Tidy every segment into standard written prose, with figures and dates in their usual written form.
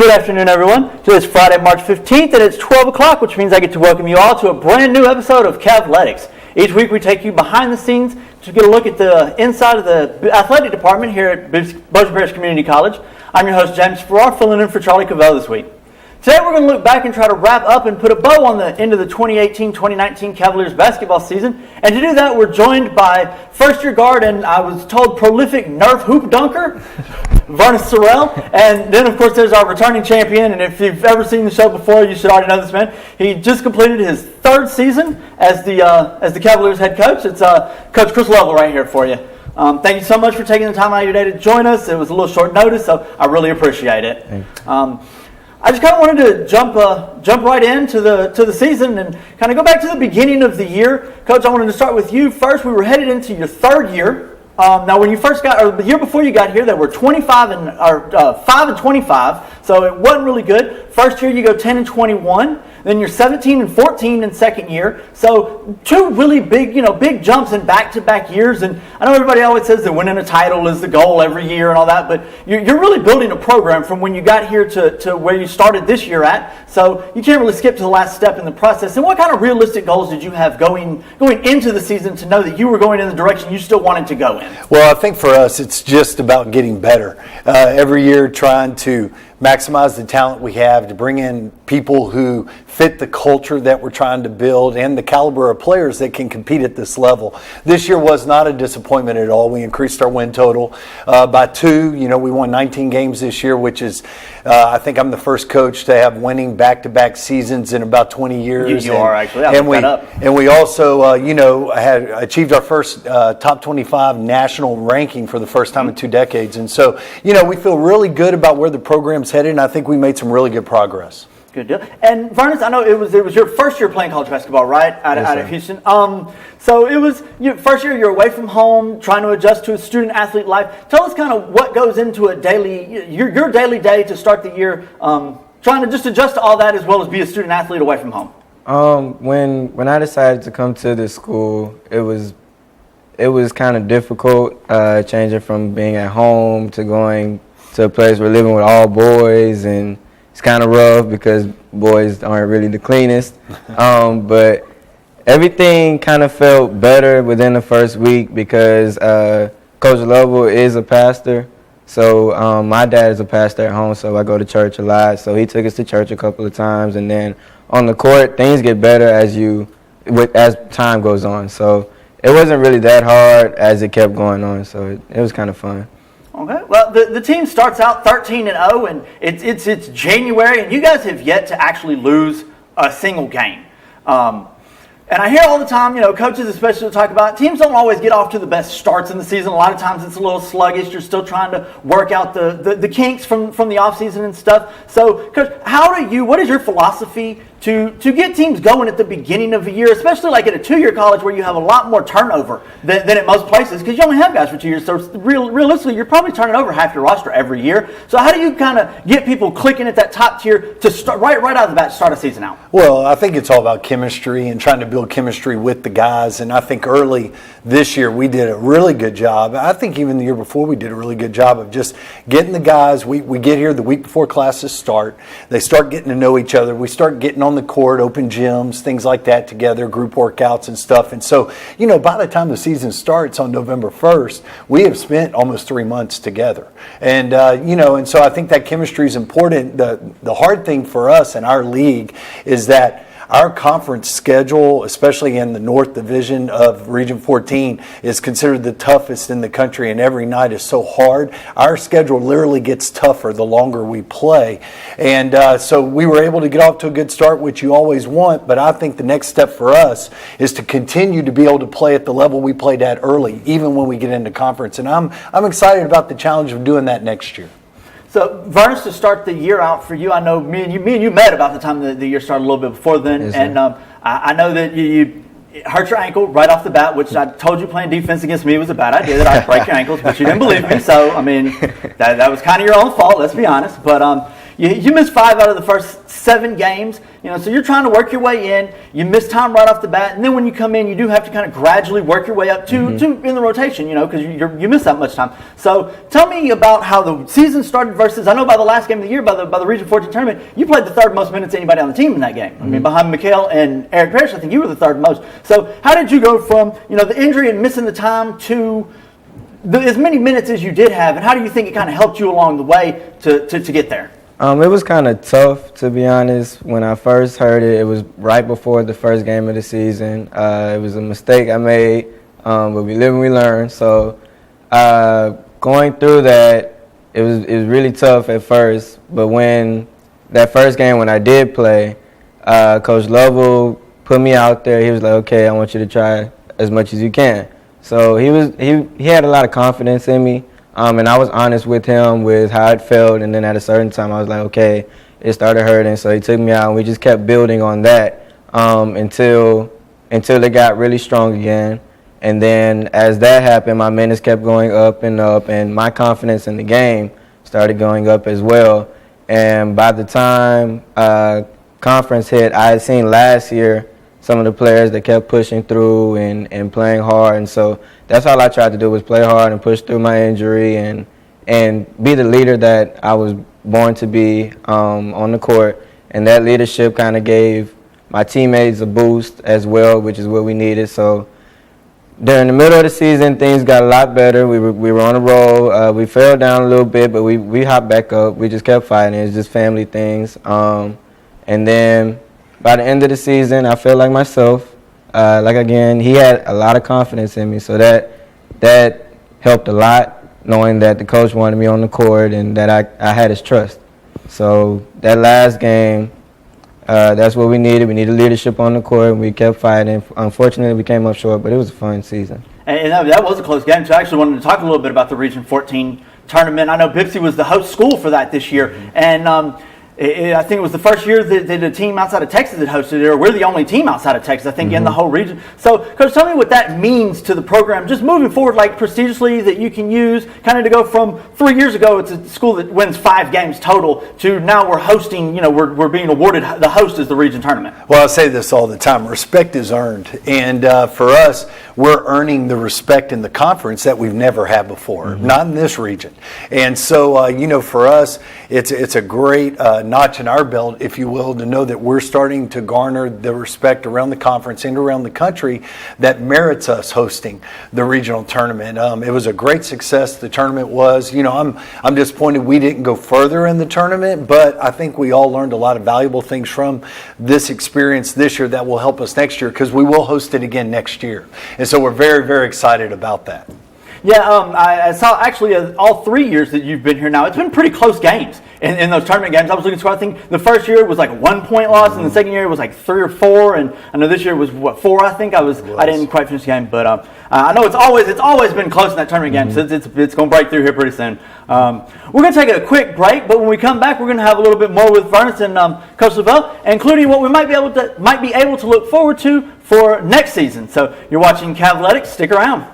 Good afternoon, everyone. Today is Friday, March 15th, and it's 12 o'clock, which means I get to welcome you all to a brand new episode of Cavletics. Each week we take you behind the scenes to get a look at the inside of the athletic department here at Bossier Parish Community College. I'm your host, James Farrar, filling in for Charlie Cavell this week. Today we're going to look back and try to wrap up and put a bow on the end of the 2018-2019 Cavaliers basketball season. And to do that, we're joined by first-year guard and, I was told, prolific Nerf hoop dunker, Varnes Sorrell. And then, of course, there's our returning champion. And if you've ever seen the show before, you should already know this man. He just completed his third season as the Cavaliers head coach. It's Coach Chris Lovell right here for you. Thank you so much for taking the time out of your day to join us. It was a little short notice, so I really appreciate it. I just kind of wanted to jump right into the season and kind of go back to the beginning of the year. Coach, I wanted to start with you first. We were headed into your third year. Now, when you first got, or the year before you got here, they were 5 and 25, so it wasn't really good. First year, you go 10 and 21. Then you're 17 and 14 in second year. So two really big jumps in back-to-back years. And I know everybody always says that winning a title is the goal every year and all that, but you're really building a program from when you got here to where you started this year at. So you can't really skip to the last step in the process. And what kind of realistic goals did you have going into the season to know that you were going in the direction you still wanted to go in? Well, I think for us, it's just about getting better. Every year trying to maximize the talent we have, to bring in people who fit the culture that we're trying to build and the caliber of players that can compete at this level. This year was not a disappointment at all. We increased our win total by 2. We won 19 games this year, which is, I think I'm the first coach to have winning back-to-back seasons in about 20 years. You are, actually. I'll look that up. And we also, had achieved our first top 25 national ranking for the first time in 2 decades. And so, we feel really good about where the program's headed, and I think we made some really good progress. Good deal. And Varnes, I know it was your first year playing college basketball, right? Out of Houston. So it was your first year. You're away from home, trying to adjust to a student athlete life. Tell us kind of what goes into a your daily day to start the year, trying to just adjust to all that as well as be a student athlete away from home. When I decided to come to this school, it was kind of difficult changing from being at home to going to a place where living with all boys, and it's kind of rough because boys aren't really the cleanest. But everything kind of felt better within the first week because Coach Lovell is a pastor. So my dad is a pastor at home, so I go to church a lot. So he took us to church a couple of times, and then on the court, things get better as time goes on. So it wasn't really that hard as it kept going on. So it was kind of fun. Okay. Well, the team starts out 13-0, and it's January, and you guys have yet to actually lose a single game. And I hear all the time, coaches especially talk about teams don't always get off to the best starts in the season. A lot of times it's a little sluggish. You're still trying to work out the kinks from the offseason and stuff. So, Coach, what is your philosophy to get teams going at the beginning of the year, especially like at a 2-year college where you have a lot more turnover than at most places because you only have guys for 2 years. So realistically, you're probably turning over half your roster every year. So how do you kind of get people clicking at that top tier to start right out of the bat, start a season out? Well, I think it's all about chemistry and trying to build chemistry with the guys. And I think early this year we did a really good job. I think even the year before we did a really good job of just getting the guys. We get here the week before classes start. They start getting to know each other. We start getting on the court, open gyms, things like that together, group workouts and stuff. And so, by the time the season starts on November 1st, we have spent almost 3 months together. And, and so I think that chemistry is important. The hard thing for us in our league is that our conference schedule, especially in the North Division of Region 14, is considered the toughest in the country, and every night is so hard. Our schedule literally gets tougher the longer we play. And so we were able to get off to a good start, which you always want, but I think the next step for us is to continue to be able to play at the level we played at early, even when we get into conference. And I'm excited about the challenge of doing that next year. So, Varnes, to start the year out for you, I know me and you met about the time the year started a little bit before then, yes, and I know that you hurt your ankle right off the bat, which I told you playing defense against me was a bad idea, that I'd break your ankles, but you didn't believe me, so, that was kind of your own fault, let's be honest. But, you missed 5 out of the first 7 games. So you're trying to work your way in. You miss time right off the bat, and then when you come in, you do have to kind of gradually work your way up to in the rotation. Because you miss that much time. So tell me about how the season started versus. I know by the last game of the year, by the Region 14 tournament, you played the 3rd most minutes of anybody on the team in that game. I mean, behind Mikhail and Eric Parrish, I think you were the 3rd most. So how did you go from the injury and missing the time to as many minutes as you did have, and how do you think it kind of helped you along the way to get there? It was kind of tough, to be honest. When I first heard it, it was right before the first game of the season. It was a mistake I made, but we live and we learn. So going through that, it was really tough at first. But when that first game, when I did play, Coach Lovell put me out there. He was like, "Okay, I want you to try as much as you can." So he had a lot of confidence in me. And I was honest with him with how it felt, and then at a certain time I was like, okay, it started hurting, so he took me out, and we just kept building on that until it got really strong again. And then as that happened, my minutes kept going up, and my confidence in the game started going up as well. And by the time conference hit, I had seen last year some of the players that kept pushing through and playing hard, and so that's all I tried to do was play hard and push through my injury and be the leader that I was born to be on the court. And that leadership kind of gave my teammates a boost as well, which is what we needed. So during the middle of the season, things got a lot better. We were on a roll. We fell down a little bit, but we hopped back up. We just kept fighting. It's just family things. And then by the end of the season, I felt like myself. Again, he had a lot of confidence in me, so that helped a lot, knowing that the coach wanted me on the court and that I had his trust. So that last game, that's what we needed. We needed leadership on the court, and we kept fighting. Unfortunately, we came up short, but it was a fun season. And that was a close game, so I actually wanted to talk a little bit about the Region 14 tournament. I know Bipsy was the host school for that this year, and I think it was the first year that a team outside of Texas had hosted it, or we're the only team outside of Texas, I think, in the whole region. So, Coach, tell me what that means to the program, just moving forward, like prestigiously, that you can use, kind of to go from 3 years ago, it's a school that wins 5 games total, to now we're hosting, we're being awarded the host as the region tournament. Well, I say this all the time, respect is earned. And for us, we're earning the respect in the conference that we've never had before, not in this region. And so, for us, it's a great notch in our belt, if you will, to know that we're starting to garner the respect around the conference and around the country that merits us hosting the regional tournament. It was a great success. The tournament was, I'm disappointed we didn't go further in the tournament, but I think we all learned a lot of valuable things from this experience this year that will help us next year, because we will host it again next year. And so we're very, very excited about that. Yeah, I saw actually all 3 years that you've been here now, it's been pretty close games in those tournament games. I was looking through, I think the first year it was like a 1-point loss, and the second year it was like 3 or 4, and I know this year was 4, I think. I didn't quite finish the game, but I know it's always been close in that tournament game, so it's going to break through here pretty soon. We're going to take a quick break, but when we come back, we're going to have a little bit more with Vernus and Coach Lavelle, including what we might be able to look forward to for next season. So you're watching Cavletics. Stick around.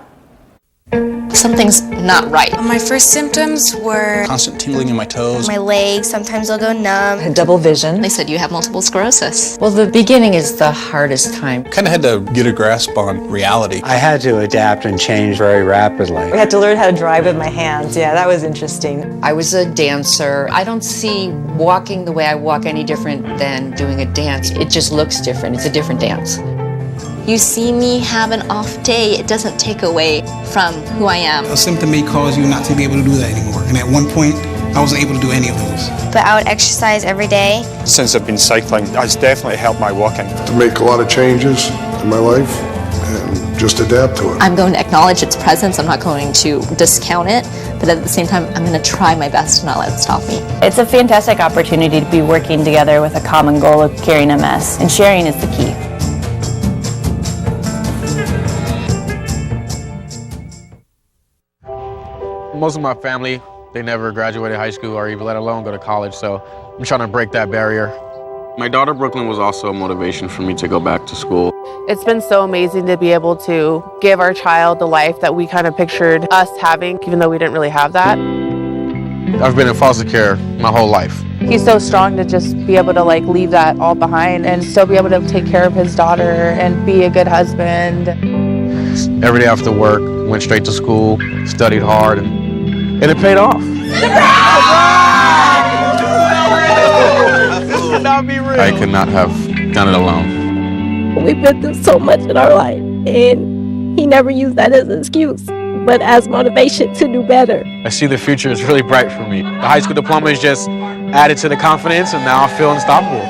Something's not right. My first symptoms were constant tingling in my toes. my legs, sometimes they'll go numb. Had double vision. They said you have multiple sclerosis. Well, the beginning is the hardest time. Kind of had to get a grasp on reality. I had to adapt and change very rapidly. I had to learn how to drive with my hands. Yeah, that was interesting. I was a dancer. I don't see walking the way I walk any different than doing a dance. It just looks different. It's a different dance. You see me have an off day, it doesn't take away from who I am. A symptom may cause you not to be able to do that anymore. And at one point, I wasn't able to do any of those. But I would exercise every day. Since I've been cycling, it's definitely helped my walking. To make a lot of changes in my life and just adapt to it. I'm going to acknowledge its presence. I'm not going to discount it. But at the same time, I'm going to try my best to not let it stop me. It's a fantastic opportunity to be working together with a common goal of curing MS. And sharing is the key. Most of my family, they never graduated high school or even let alone go to college, so I'm trying to break that barrier. My daughter Brooklyn was also a motivation for me to go back to school. It's been so amazing to be able to give our child the life that we kind of pictured us having, even though we didn't really have that. I've been in foster care my whole life. he's so strong to just be able to like leave that all behind and still be able to take care of his daughter and be a good husband. Every day after work, went straight to school, studied hard, and it paid off. This cannot be real. I could not have done it alone. We've been through so much in our life, and he never used that as an excuse, but as motivation to do better. I see the future is really bright for me. The high school diploma is just added to the confidence, and now I feel unstoppable.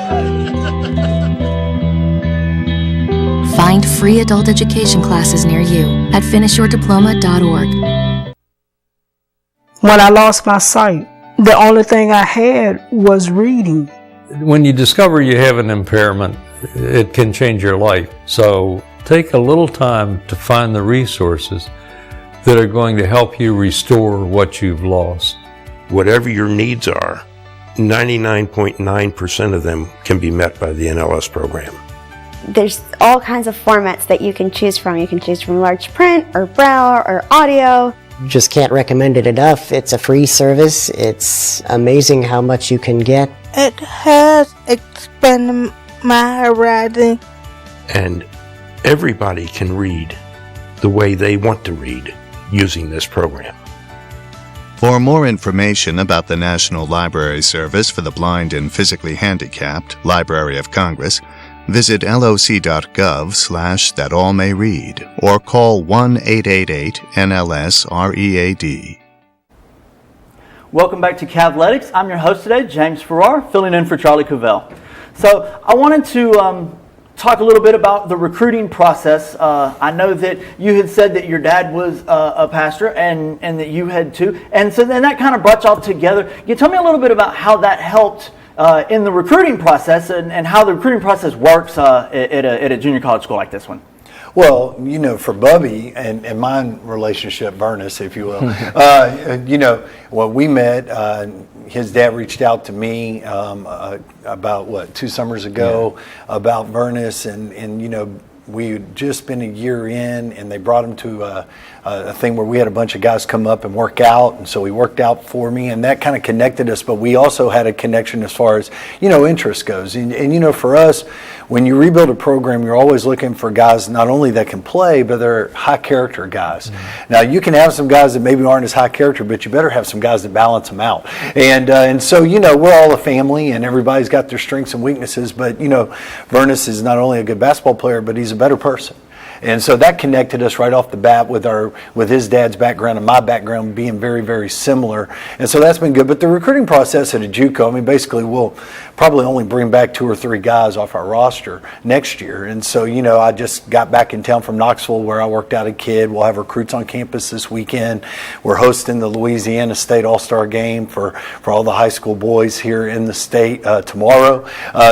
Find free adult education classes near you at finishyourdiploma.org. When I lost my sight, the only thing I had was reading. When you discover you have an impairment, it can change your life. So take a little time to find the resources that are going to help you restore what you've lost. Whatever your needs are, 99.9% of them can be met by the NLS program. There's all kinds of formats that you can choose from. You can choose from large print or braille or audio. Just can't recommend it enough. It's a free service. It's amazing how much you can get. It has expanded my horizon. And everybody can read the way they want to read using this program. For more information about the National Library Service for the Blind and Physically Handicapped, Library of Congress, visit loc.gov/thatallmayread or call 1-888-NLS-READ. Welcome back to Cavletics. I'm your host today, James Farrar, filling in for Charlie Covell. So I wanted to talk a little bit about the recruiting process. I know that you had said that your dad was a pastor and that you had too. And so then that kind of brought y'all together. Can you tell me a little bit about how that helped in the recruiting process and how the recruiting process works at a junior college school like this one? Well, for Bubby and my relationship, Vernus, if you will, when we met, his dad reached out to me about 2 summers ago about Vernus, and we had just been a year in, and they brought him to a thing where we had a bunch of guys come up and work out, and so he worked out for me, and that kind of connected us. But we also had a connection as far as interest goes, and for us, when you rebuild a program, you're always looking for guys not only that can play, but they're high character guys. Mm-hmm. Now you can have some guys that maybe aren't as high character, but you better have some guys that balance them out. And so we're all a family, and everybody's got their strengths and weaknesses. But Vernus is not only a good basketball player, but he's a better person. And so that connected us right off the bat with his dad's background and my background being very, very similar. And so that's been good. But the recruiting process at a JUCO, basically we'll probably only bring back 2 or 3 guys off our roster next year. And so, I just got back in town from Knoxville where I worked out a kid. We'll have recruits on campus this weekend. We're hosting the Louisiana State All-Star Game for all the high school boys here in the state tomorrow.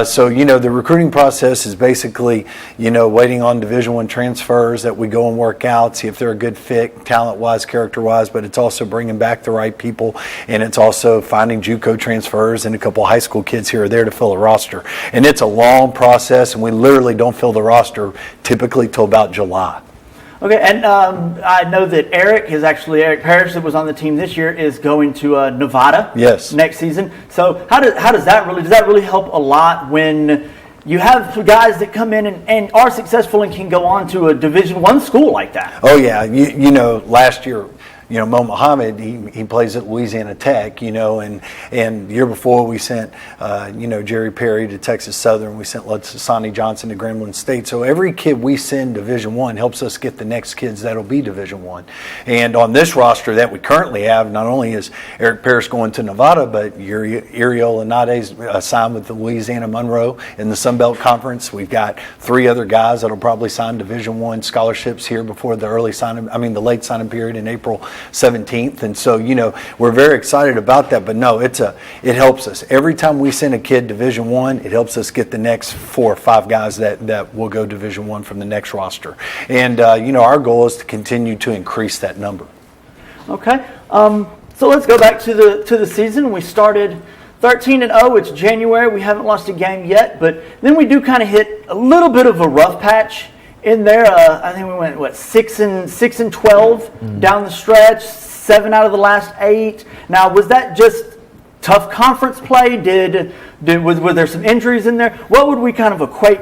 So, the recruiting process is basically, waiting on Division I transfers that we go and work out, see if they're a good fit, talent-wise, character-wise, but it's also bringing back the right people, and it's also finding JUCO transfers and a couple high school kids here or there to fill a roster. And it's a long process, and we literally don't fill the roster typically till about July. Okay, and I know that Eric Parrish, that was on the team this year, is going to Nevada next season. So how does that really help a lot when you have guys that come in and are successful and can go on to a Division I school like that? Oh yeah, last year, Mo Muhammad, he plays at Louisiana Tech, and the year before we sent, Jerry Perry to Texas Southern. We sent Sonny Johnson to Grambling State. So every kid we send Division I helps us get the next kids that'll be Division I. And on this roster that we currently have, not only is Eric Parrish going to Nevada, but Uriel Anades signed with the Louisiana Monroe in the Sun Belt Conference. We've got 3 other guys that'll probably sign Division I scholarships here before the the late signing period in April 17th. And so, we're very excited about that. But no, it helps us. Every time we send a kid Division I, it helps us get the next 4 or 5 guys that will go Division I from the next roster. And, our goal is to continue to increase that number. Okay. So let's go back to the season. We started 13-0. It's January. We haven't lost a game yet, but then we do kind of hit a little bit of a rough patch in there. I think we went 6-12 down the stretch, 7 out of the last 8. Now, was that just tough conference play? Were there some injuries in there? What would we kind of equate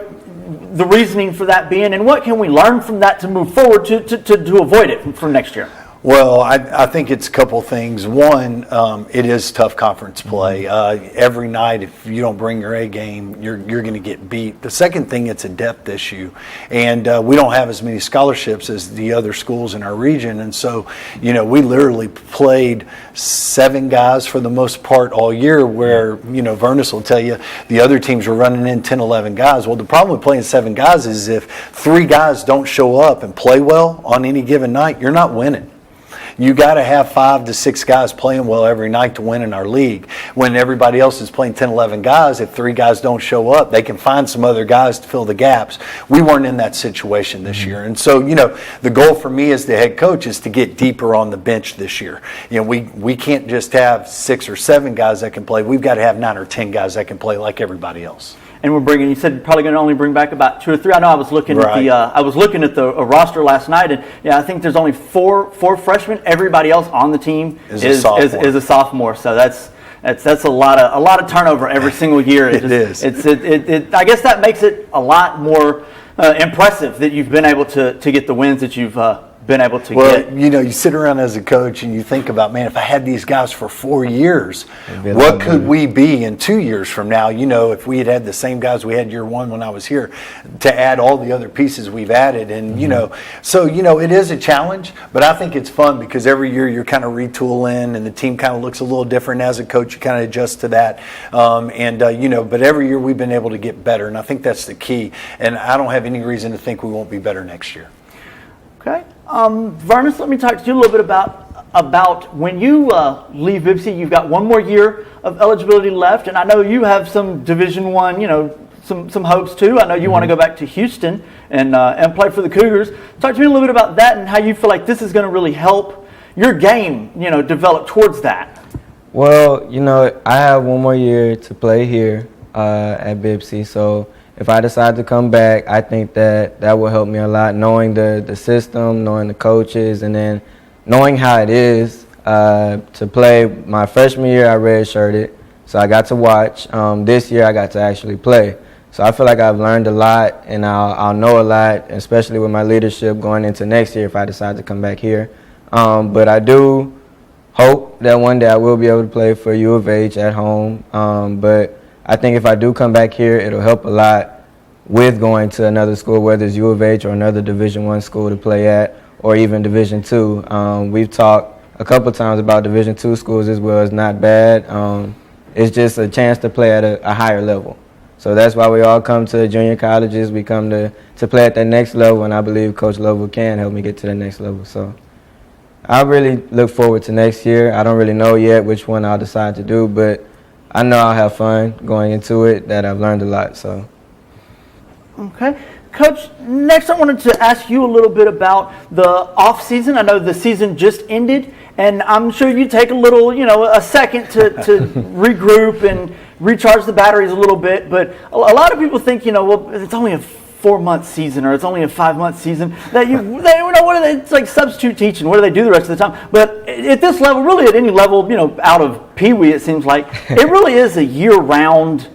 the reasoning for that being, and what can we learn from that to move forward to avoid it for next year? Well, I think it's a couple things. One, it is tough conference play. Every night, if you don't bring your A game, you're going to get beat. The second thing, it's a depth issue. And we don't have as many scholarships as the other schools in our region. And so, we literally played 7 guys for the most part all year, where, Vernus will tell you the other teams were running in 10, 11 guys. Well, the problem with playing 7 guys is if 3 guys don't show up and play well on any given night, you're not winning. You got to have 5 to 6 guys playing well every night to win in our league. When everybody else is playing 10, 11 guys, if 3 guys don't show up, they can find some other guys to fill the gaps. We weren't in that situation this year. And so, the goal for me as the head coach is to get deeper on the bench this year. We can't just have 6 or 7 guys that can play. We've got to have 9 or 10 guys that can play like everybody else. And you said probably going to only bring back about 2 or 3. I know I was looking at the roster last night, and I think there's only 4 freshmen. Everybody else on the team is a sophomore. So that's a lot of turnover every single year. It is. I guess that makes it a lot more impressive that you've been able to get the wins that you've been able to get. You sit around as a coach and you think about, man, if I had these guys for 4 years, what could we be in 2 years from now? If we had the same guys we had year 1 when I was here, to add all the other pieces we've added. And, so, it is a challenge, but I think it's fun because every year you're kind of retooling and the team kind of looks a little different. As a coach, you kind of adjust to that. But every year we've been able to get better. And I think that's the key. And I don't have any reason to think we won't be better next year. Okay. Vernus, let me talk to you a little bit about when you leave Bibsy. You've got 1 more year of eligibility left, and I know you have some Division I, some hopes too. I know you want to go back to Houston and play for the Cougars. Talk to me a little bit about that and how you feel like this is going to really help your game, develop towards that. Well, I have 1 more year to play here at Bibsy, so if I decide to come back, I think that will help me a lot, knowing the system, knowing the coaches, and then knowing how it is to play. My freshman year, I redshirted, so I got to watch. This year, I got to actually play. So I feel like I've learned a lot, and I'll know a lot, especially with my leadership going into next year if I decide to come back here. But I do hope that one day I will be able to play for U of H at home. But I think if I do come back here, it'll help a lot with going to another school, whether it's U of H or another Division I school to play at, or even Division II. We've talked a couple times about Division II schools as well. It's not bad. It's just a chance to play at a higher level. So that's why we all come to junior colleges. We come to play at that next level, and I believe Coach Lovell can help me get to the next level. So I really look forward to next year. I don't really know yet which one I'll decide to do, but I know I'll have fun going into it, that I've learned a lot. So. Okay. Coach, next I wanted to ask you a little bit about the off season. I know the season just ended, and I'm sure you take a little, a second to regroup and recharge the batteries a little bit. But a lot of people think, well, it's only a 4-month season or it's only a 5-month season. It's like substitute teaching. What do they do the rest of the time? But at this level, really at any level, out of Pee Wee, it seems like it really is a year-round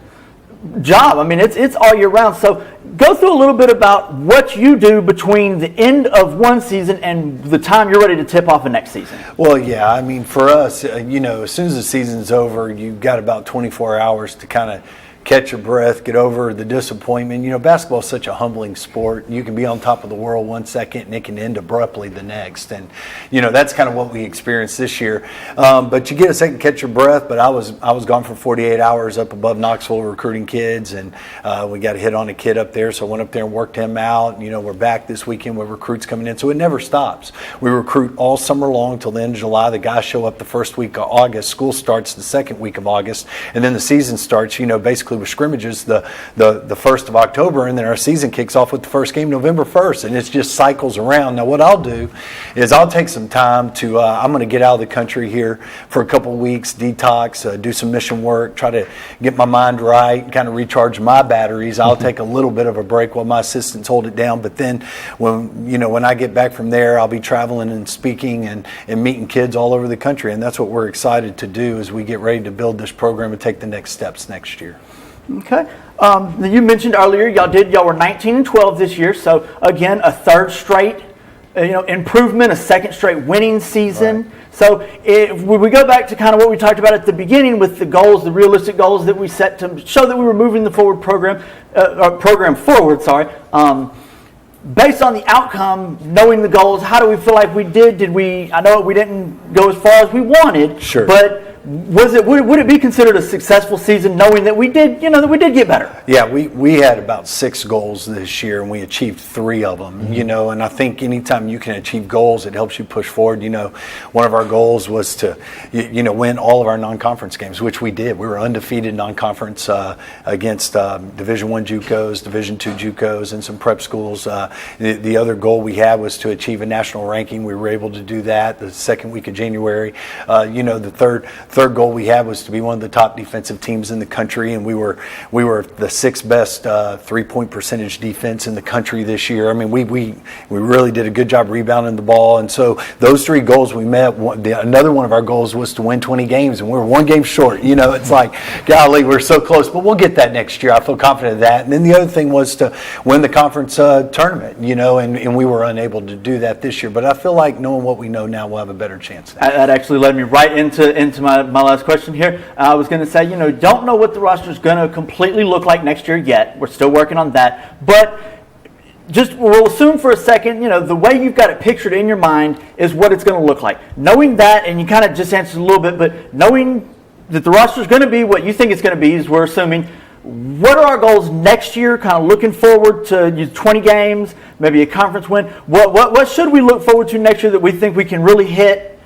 job. I mean, it's all year round. So go through a little bit about what you do between the end of one season and the time you're ready to tip off the next season. Well, yeah, I mean, for us, as soon as the season's over, you've got about 24 hours to kind of catch your breath, get over the disappointment. Basketball is such a humbling sport. You can be on top of the world 1 second and it can end abruptly the next. And, that's kind of what we experienced this year. But you get a second to catch your breath. But I was gone for 48 hours up above Knoxville recruiting kids. And we got a hit on a kid up there. So I went up there and worked him out. We're back this weekend with recruits coming in. So it never stops. We recruit all summer long till the end of July. The guys show up the first week of August. School starts the second week of August. And then the season starts, basically with scrimmages the 1st of October, and then our season kicks off with the first game November 1st, and it just cycles around. Now what I'll do is I'll take some time to I'm going to get out of the country here for a couple weeks, detox, do some mission work, try to get my mind right, kind of recharge my batteries. I'll take a little bit of a break while my assistants hold it down, but then when I get back from there, I'll be traveling and speaking and meeting kids all over the country, and that's what we're excited to do as we get ready to build this program and take the next steps next year. Okay. You mentioned earlier y'all were 19-12 this year, so again a third straight improvement, a second straight winning season. Right. So if we go back to kind of what we talked about at the beginning with the goals, the realistic goals that we set to show that we were moving the program forward. Based on the outcome, knowing the goals, how do we feel like we did? I know we didn't go as far as we wanted. Sure. But would it be considered a successful season knowing that we did get better? Yeah, we had about 6 goals this year and we achieved 3 of them, Mm-hmm. And I think anytime you can achieve goals, it helps you push forward. One of our goals was to, win all of our non-conference games, which we did. We were undefeated non-conference against Division I JUCOs, Division II JUCOs, and some prep schools. The other goal we had was to achieve a national ranking. We were able to do that the second week of January. The third goal we had was to be one of the top defensive teams in the country, and we were the 6th best 3-point percentage defense in the country this year. I mean, we really did a good job rebounding the ball, and so those 3 goals we met. Another one of our goals was to win 20 games, and we were 1 game short. It's like, golly, we're so close, but we'll get that next year. I feel confident of that. And then the other thing was to win the conference tournament, and we were unable to do that this year. But I feel like knowing what we know now, we'll have a better chance now. That actually led me right into my last question here. I was going to say, don't know what the roster is going to completely look like next year yet. We're still working on that. But we'll assume for a second, the way you've got it pictured in your mind is what it's going to look like. Knowing that, and you kind of just answered a little bit, but knowing that the roster is going to be what you think it's going to be, is we're assuming. What are our goals next year? Kind of looking forward to 20 games, maybe a conference win. What should we look forward to next year that we think we can really hit?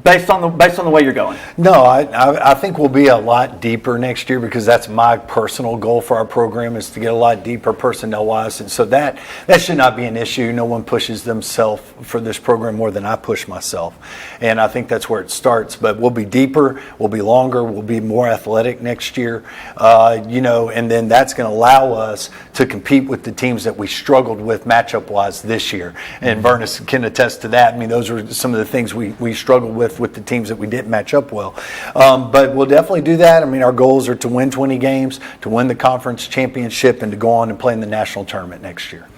Based on the way you're going? No, I think we'll be a lot deeper next year, because that's my personal goal for our program, is to get a lot deeper personnel-wise, and so that should not be an issue. No one pushes themselves for this program more than I push myself, and I think that's where it starts. But we'll be deeper, we'll be longer, we'll be more athletic next year, and then that's going to allow us to compete with the teams that we struggled with matchup-wise this year, and Vernon can attest to that. I mean, those were some of the things we struggled with the teams that we didn't match up well. But we'll definitely do that. I mean, our goals are to win 20 games, to win the conference championship, and to go on and play in the national tournament next year.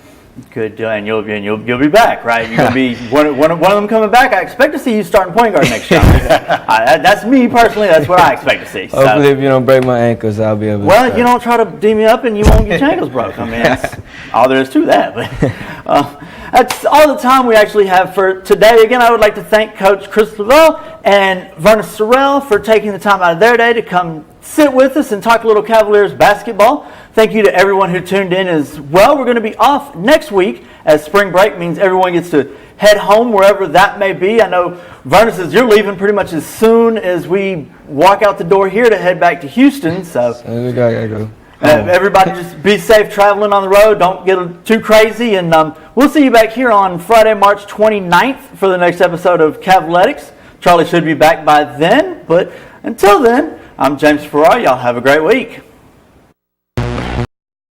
Good, and you'll be back, right? You're gonna be one of them coming back. I expect to see you starting point guard next year. That's me personally. That's what I expect to see. So. Hopefully, if you don't break my ankles, I'll be able. Well, you don't try to D me up, and you won't get your ankles broke. I mean, that's all there is to that. But that's all the time we actually have for today. Again, I would like to thank Coach Chris Lavelle and Vernon Sorrell for taking the time out of their day to come sit with us and talk a little Cavaliers basketball. Thank you to everyone who tuned in as well. We're going to be off next week, as spring break means everyone gets to head home wherever that may be. I know Vernon says you're leaving pretty much as soon as we walk out the door here to head back to Houston. So we gotta go. Everybody just be safe traveling on the road. Don't get too crazy. And we'll see you back here on Friday, March 29th for the next episode of Cavletics. Charlie should be back by then. But until then, I'm James Farrar. Y'all have a great week.